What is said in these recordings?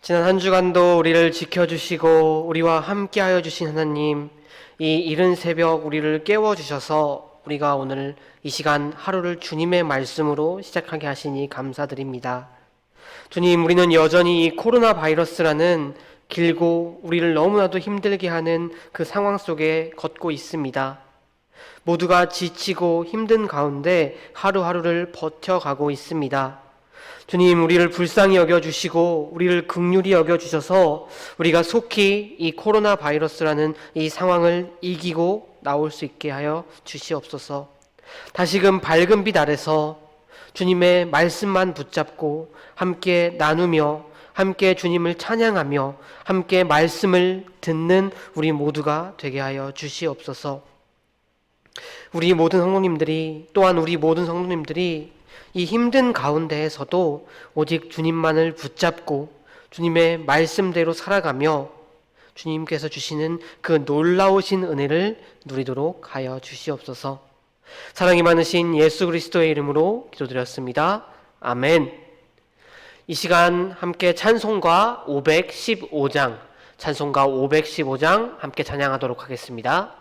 지난 한 주간도 우리를 지켜주시고 우리와 함께하여 주신 하나님, 이 이른 새벽 우리를 깨워주셔서 우리가 오늘 이 시간 하루를 주님의 말씀으로 시작하게 하시니 감사드립니다. 주님, 우리는 여전히 이 코로나 바이러스라는 길고 우리를 너무나도 힘들게 하는 그 상황 속에 걷고 있습니다. 모두가 지치고 힘든 가운데 하루하루를 버텨가고 있습니다. 주님, 우리를 불쌍히 여겨주시고 우리를 긍휼히 여겨주셔서 우리가 속히 이 코로나 바이러스라는 이 상황을 이기고 나올 수 있게 하여 주시옵소서. 다시금 밝은 빛 아래서 주님의 말씀만 붙잡고 함께 나누며 함께 주님을 찬양하며 함께 말씀을 듣는 우리 모두가 되게 하여 주시옵소서. 우리 모든 성도님들이, 또한 우리 모든 성도님들이 이 힘든 가운데에서도 오직 주님만을 붙잡고 주님의 말씀대로 살아가며 주님께서 주시는 그 놀라우신 은혜를 누리도록 하여 주시옵소서. 사랑이 많으신 예수 그리스도의 이름으로 기도드렸습니다. 아멘. 이 시간 함께 찬송가 515장 함께 찬양하도록 하겠습니다.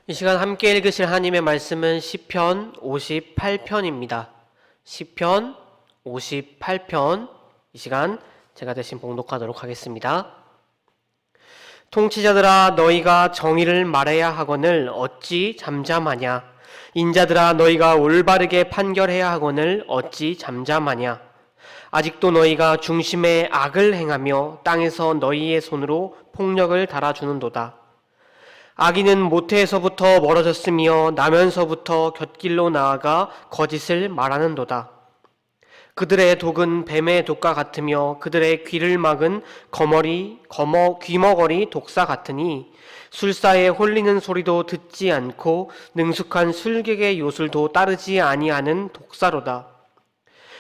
이 시간 함께 읽으실 하나님의 말씀은 시편 58편입니다. 시편 58편, 이 시간 제가 대신 봉독하도록 하겠습니다. 통치자들아, 너희가 정의를 말해야 하거늘 어찌 잠잠하냐? 인자들아, 너희가 올바르게 판결해야 하거늘 어찌 잠잠하냐? 아직도 너희가 중심에 악을 행하며 땅에서 너희의 손으로 폭력을 달아주는도다. 악인은 모태에서부터 멀어졌으며 나면서부터 곁길로 나아가 거짓을 말하는도다. 그들의 독은 뱀의 독과 같으며 그들의 귀를 막은 귀머거리 독사 같으니 술사에 홀리는 소리도 듣지 않고 능숙한 술객의 요술도 따르지 아니하는 독사로다.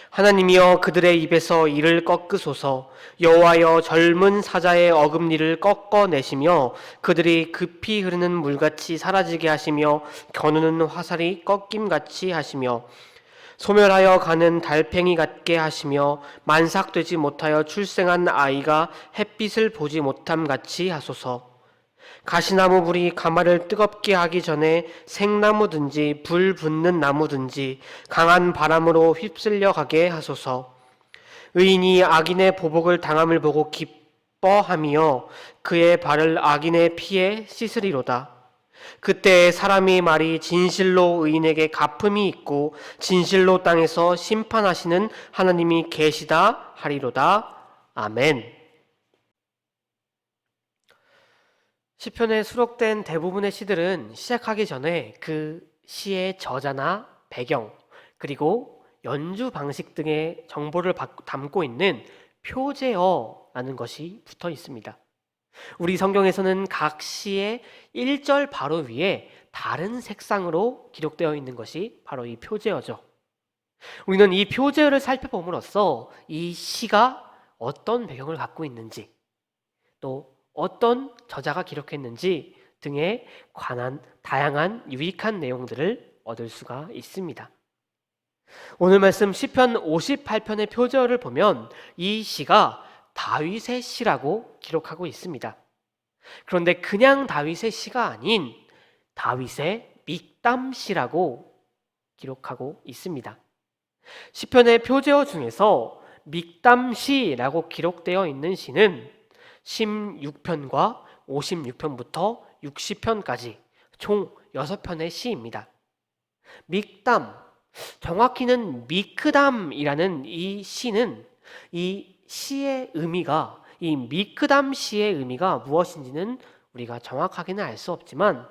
하나님이여, 그들의 입에서 이를 꺾으소서. 여호와여, 젊은 사자의 어금니를 꺾어내시며 그들이 급히 흐르는 물같이 사라지게 하시며 겨누는 화살이 꺾임같이 하시며 소멸하여 가는 달팽이 같게 하시며 만삭되지 못하여 출생한 아이가 햇빛을 보지 못함같이 하소서. 가시나무 불이 가마를 뜨겁게 하기 전에 생나무든지 불 붙는 나무든지 강한 바람으로 휩쓸려 가게 하소서. 의인이 악인의 보복을 당함을 보고 기뻐하며 그의 발을 악인의 피에 씻으리로다. 그때 사람의 말이 진실로 의인에게 갚음이 있고 진실로 땅에서 심판하시는 하나님이 계시다 하리로다. 아멘. 시편에 수록된 대부분의 시들은 시작하기 전에 그 시의 저자나 배경, 그리고 연주 방식 등의 정보를 담고 있는 표제어라는 것이 붙어 있습니다. 우리 성경에서는 각 시의 1절 바로 위에 다른 색상으로 기록되어 있는 것이 바로 이 표제어죠. 우리는 이 표제어를 살펴봄으로써 이 시가 어떤 배경을 갖고 있는지, 또 어떤 저자가 기록했는지 등에 관한 다양한 유익한 내용들을 얻을 수가 있습니다. 오늘 말씀 시편 58편의 표제어를 보면 이 시가 다윗의 시라고 기록하고 있습니다. 그런데 그냥 다윗의 시가 아닌 다윗의 믹담시라고 기록하고 있습니다. 시편의 표제어 중에서 믹담시라고 기록되어 있는 시는 16편과 56편부터 60편까지 총 6편의 시입니다. 믹담, 정확히는 미크담이라는 이 시는 이 시의 의미가, 이 미크담 시의 의미가 무엇인지는 우리가 정확하게는 알 수 없지만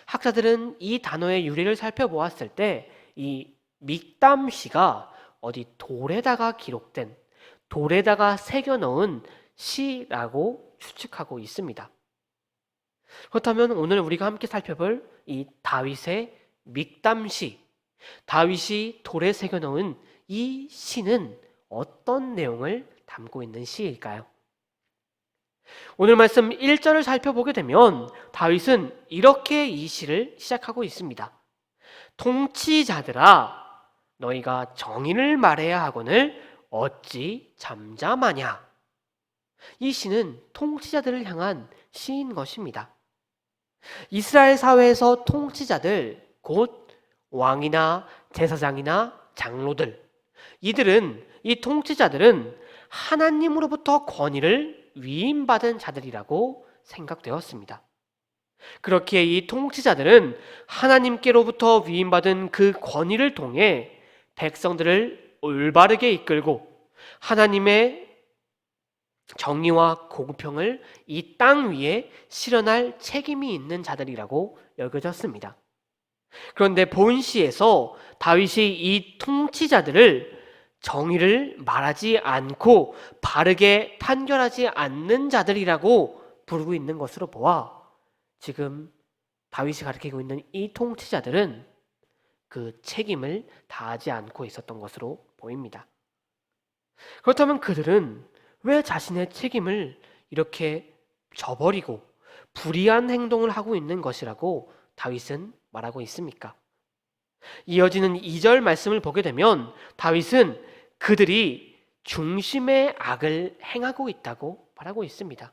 학자들은 이 단어의 유래를 살펴보았을 때 이 믹담 시가 어디 돌에다가 기록된, 돌에다가 새겨 넣은 시라고 추측하고 있습니다. 그렇다면 오늘 우리가 함께 살펴볼 이 다윗의 믹담시, 다윗이 돌에 새겨 넣은 이 시는 어떤 내용을 담고 있는 시일까요? 오늘 말씀 1절을 살펴보게 되면 다윗은 이렇게 이 시를 시작하고 있습니다. 통치자들아, 너희가 정의를 말해야 하거늘 어찌 잠잠하냐? 이 시는 통치자들을 향한 시인 것입니다. 이스라엘 사회에서 통치자들, 곧 왕이나 제사장이나 장로들, 이 통치자들은 하나님으로부터 권위를 위임받은 자들이라고 생각되었습니다. 그렇기에 이 통치자들은 하나님께로부터 위임받은 그 권위를 통해 백성들을 올바르게 이끌고 하나님의 정의와 공평을 이 땅 위에 실현할 책임이 있는 자들이라고 여겨졌습니다. 그런데 본시에서 다윗이 이 통치자들을 정의를 말하지 않고 바르게 판결하지 않는 자들이라고 부르고 있는 것으로 보아 지금 다윗이 가리키고 있는 이 통치자들은 그 책임을 다하지 않고 있었던 것으로 보입니다. 그렇다면 그들은 왜 자신의 책임을 이렇게 저버리고 불의한 행동을 하고 있는 것이라고 다윗은 말하고 있습니까? 이어지는 2절 말씀을 보게 되면 다윗은 그들이 중심의 악을 행하고 있다고 말하고 있습니다.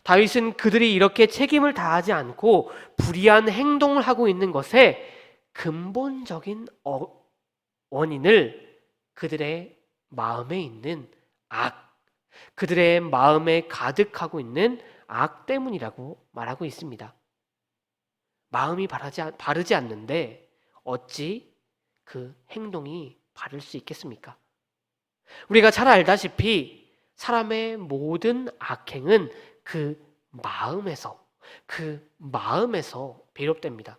다윗은 그들이 이렇게 책임을 다하지 않고 불의한 행동을 하고 있는 것에 근본적인 원인을 그들의 마음에 있는 악, 그들의 마음에 가득하고 있는 악 때문이라고 말하고 있습니다. 마음이 바르지 않는데 어찌 그 행동이 바를 수 있겠습니까? 우리가 잘 알다시피 사람의 모든 악행은 그 마음에서 비롯됩니다.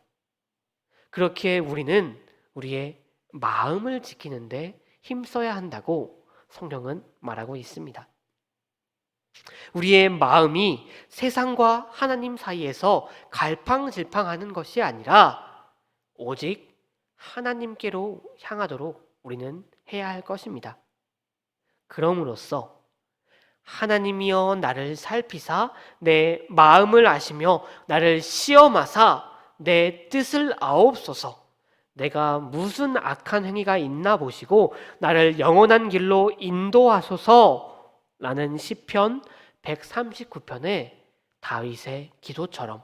그렇게 우리는 우리의 마음을 지키는데 힘써야 한다고 성경은 말하고 있습니다. 우리의 마음이 세상과 하나님 사이에서 갈팡질팡하는 것이 아니라 오직 하나님께로 향하도록 우리는 해야 할 것입니다. 그럼으로써 하나님이여 나를 살피사 내 마음을 아시며 나를 시험하사 내 뜻을 아옵소서. 내가 무슨 악한 행위가 있나 보시고 나를 영원한 길로 인도하소서. 라는 시편 139편의 다윗의 기도처럼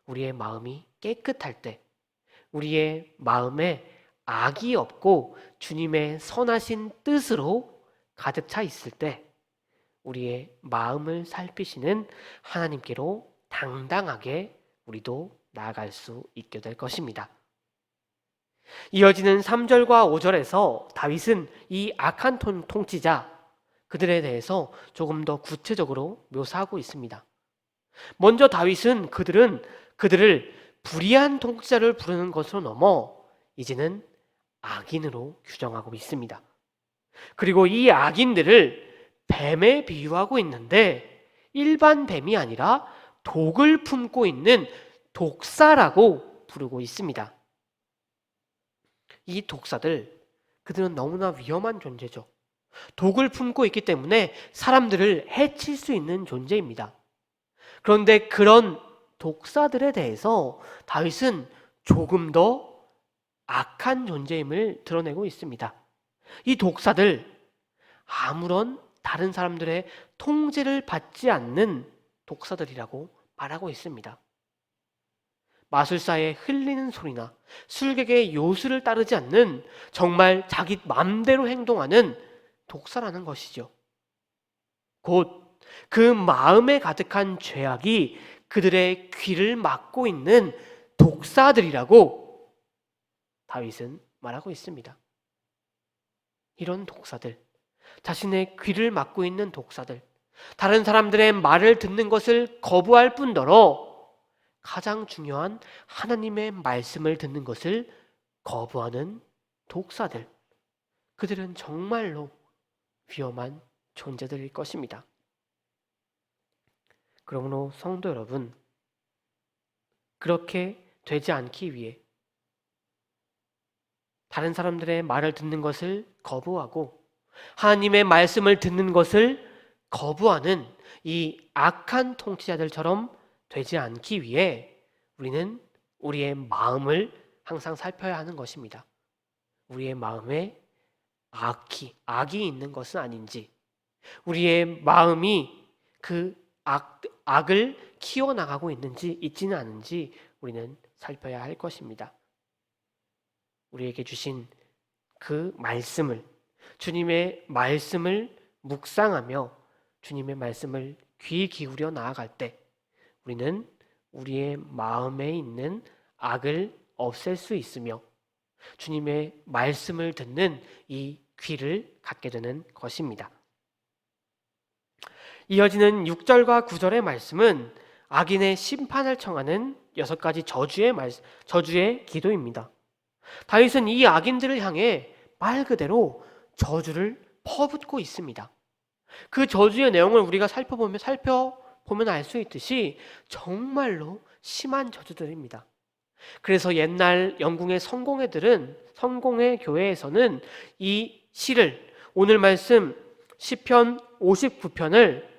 우리의 마음이 깨끗할 때, 우리의 마음에 악이 없고 주님의 선하신 뜻으로 가득 차 있을 때 우리의 마음을 살피시는 하나님께로 당당하게 우리도 나아갈 수 있게 될 것입니다. 이어지는 3절과 5절에서 다윗은 이 악한 통치자 그들에 대해서 조금 더 구체적으로 묘사하고 있습니다. 먼저 다윗은 그들을 불의한 통치자를 부르는 것으로 넘어 이제는 악인으로 규정하고 있습니다. 그리고 이 악인들을 뱀에 비유하고 있는데 일반 뱀이 아니라 독을 품고 있는 독사라고 부르고 있습니다. 이 독사들, 그들은 너무나 위험한 존재죠. 독을 품고 있기 때문에 사람들을 해칠 수 있는 존재입니다. 그런데 그런 독사들에 대해서 다윗은 조금 더 악한 존재임을 드러내고 있습니다. 이 독사들, 아무런 다른 사람들의 통제를 받지 않는 독사들이라고 말하고 있습니다. 마술사의 흘리는 소리나 술객의 요술을 따르지 않는 정말 자기 맘대로 행동하는 독사라는 것이죠. 곧 그 마음에 가득한 죄악이 그들의 귀를 막고 있는 독사들이라고 다윗은 말하고 있습니다. 이런 독사들, 자신의 귀를 막고 있는 독사들, 다른 사람들의 말을 듣는 것을 거부할 뿐더러 가장 중요한 하나님의 말씀을 듣는 것을 거부하는 독사들, 그들은 정말로 위험한 존재들일 것입니다. 그러므로 성도 여러분, 그렇게 되지 않기 위해 다른 사람들의 말을 듣는 것을 거부하고 하나님의 말씀을 듣는 것을 거부하는 이 악한 통치자들처럼 되지 않기 위해 우리는 우리의 마음을 항상 살펴야 하는 것입니다. 우리의 마음에 악이 있는 것은 아닌지, 우리의 마음이 그 악을 키워나가고 있지는 않은지 우리는 살펴야 할 것입니다. 우리에게 주신 그 말씀을, 주님의 말씀을 묵상하며 주님의 말씀을 귀 기울여 나아갈 때 우리는 우리의 마음에 있는 악을 없앨 수 있으며 주님의 말씀을 듣는 이 귀를 갖게 되는 것입니다. 이어지는 6절과 9절의 말씀은 악인의 심판을 청하는 6가지 저주의 기도입니다. 다윗은 이 악인들을 향해 말 그대로 저주를 퍼붓고 있습니다. 그 저주의 내용을 우리가 살펴보면 알 수 있듯이 정말로 심한 저주들입니다. 그래서 옛날 영국의 성공의 교회에서는 이 시를, 오늘 말씀 시편 59편을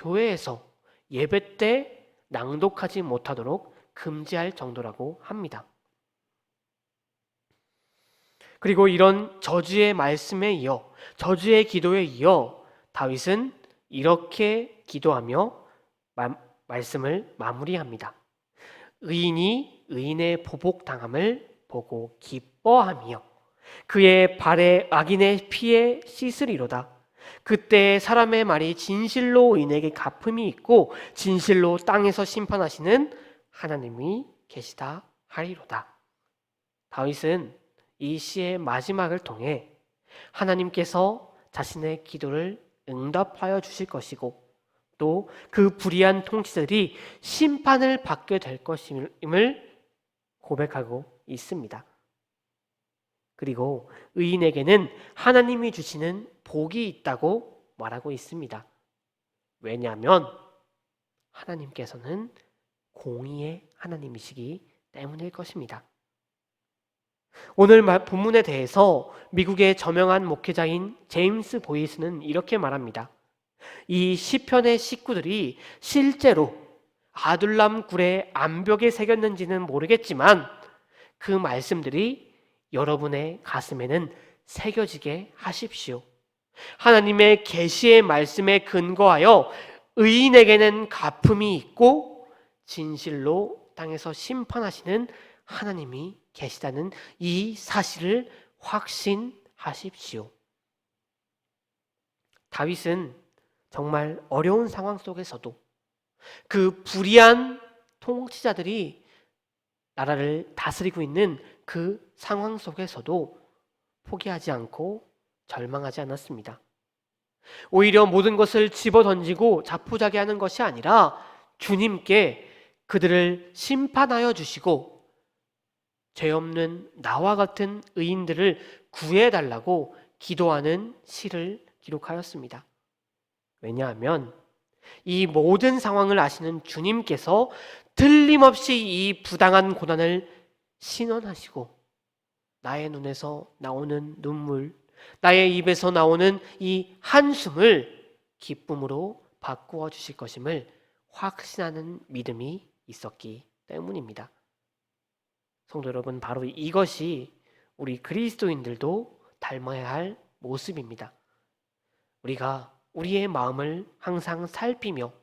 교회에서 예배 때 낭독하지 못하도록 금지할 정도라고 합니다. 그리고 이런 저주의 말씀에 이어, 저주의 기도에 이어 다윗은 이렇게 기도하며 말씀을 마무리합니다. 의인이 의인의 보복당함을 보고 기뻐하며 그의 발에 악인의 피에 씻으리로다. 그때 사람의 말이 진실로 의인에게 갚음이 있고 진실로 땅에서 심판하시는 하나님이 계시다 하리로다. 다윗은 이 시의 마지막을 통해 하나님께서 자신의 기도를 응답하여 주실 것이고 또 그 불의한 통치자들이 심판을 받게 될 것임을 고백하고 있습니다. 그리고 의인에게는 하나님이 주시는 복이 있다고 말하고 있습니다. 왜냐하면 하나님께서는 공의의 하나님이시기 때문일 것입니다. 오늘 본문에 대해서 미국의 저명한 목회자인 제임스 보이스는 이렇게 말합니다. 이 시편의 식구들이 실제로 아둘람 굴의 암벽에 새겼는지는 모르겠지만 그 말씀들이 여러분의 가슴에는 새겨지게 하십시오. 하나님의 계시의 말씀에 근거하여 의인에게는 갚음이 있고 진실로 땅에서 심판하시는 하나님이 계시다는 이 사실을 확신하십시오. 다윗은 정말 어려운 상황 속에서도 그 불의한 통치자들이 나라를 다스리고 있는 그 상황 속에서도 포기하지 않고 절망하지 않았습니다. 오히려 모든 것을 집어던지고 자포자기하는 것이 아니라 주님께 그들을 심판하여 주시고 죄 없는 나와 같은 의인들을 구해달라고 기도하는 시를 기록하였습니다. 왜냐하면 이 모든 상황을 아시는 주님께서 틀림없이 이 부당한 고난을 신원하시고 나의 눈에서 나오는 눈물, 나의 입에서 나오는 이 한숨을 기쁨으로 바꾸어 주실 것임을 확신하는 믿음이 있었기 때문입니다. 성도 여러분, 바로 이것이 우리 그리스도인들도 닮아야 할 모습입니다. 우리가 우리의 마음을 항상 살피며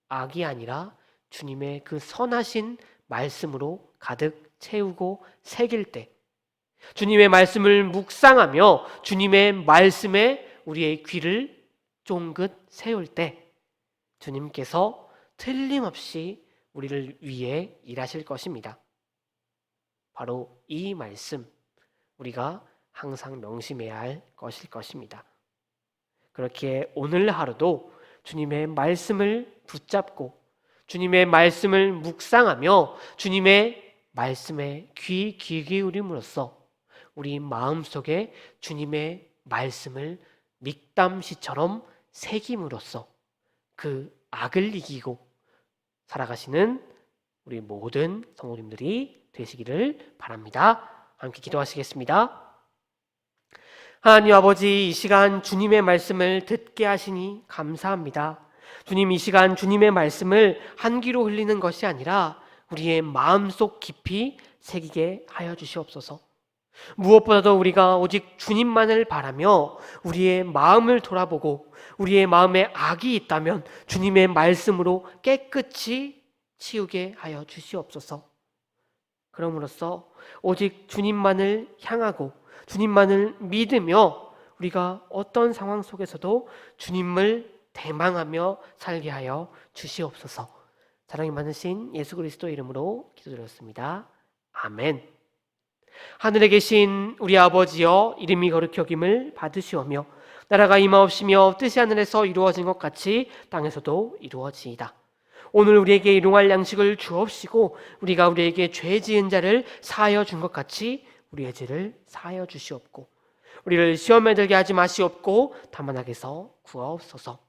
악이 아니라 주님의 그 선하신 말씀으로 가득 채우고 새길 때, 주님의 말씀을 묵상하며 주님의 말씀에 우리의 귀를 쫑긋 세울 때 주님께서 틀림없이 우리를 위해 일하실 것입니다. 바로 이 말씀, 우리가 항상 명심해야 할 것일 것입니다. 그렇게 오늘 하루도 주님의 말씀을 붙잡고 주님의 말씀을 묵상하며 주님의 말씀에 귀 기울임으로써 우리 마음속에 주님의 말씀을 mik담시처럼 새김으로써 그 악을 이기고 살아가시는 우리 모든 성도님들이 되시기를 바랍니다. 함께 기도하시겠습니다. 하나님 아버지, 이 시간 주님의 말씀을 듣게 하시니 감사합니다. 주님, 이 시간 주님의 말씀을 한 귀로 흘리는 것이 아니라 우리의 마음속 깊이 새기게 하여 주시옵소서. 무엇보다도 우리가 오직 주님만을 바라며 우리의 마음을 돌아보고 우리의 마음에 악이 있다면 주님의 말씀으로 깨끗이 치우게 하여 주시옵소서. 그럼으로써 오직 주님만을 향하고 주님만을 믿으며 우리가 어떤 상황 속에서도 주님을 대망하며 살게 하여 주시옵소서. 사랑이 많으신 예수 그리스도 이름으로 기도드렸습니다. 아멘. 하늘에 계신 우리 아버지여, 이름이 거룩히 여김을 받으시오며 나라가 임하옵시며 뜻이 하늘에서 이루어진 것 같이 땅에서도 이루어지이다. 오늘 우리에게 일용할 양식을 주옵시고 우리가 우리에게 죄 지은 자를 사하여 준 것 같이 우리의 죄를 사하여 주시옵고 우리를 시험에 들게 하지 마시옵고 다만 악에서 구하옵소서.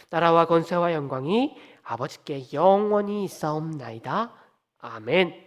나라와 권세와 영광이 아버지께 영원히 있사옵나이다. 아멘.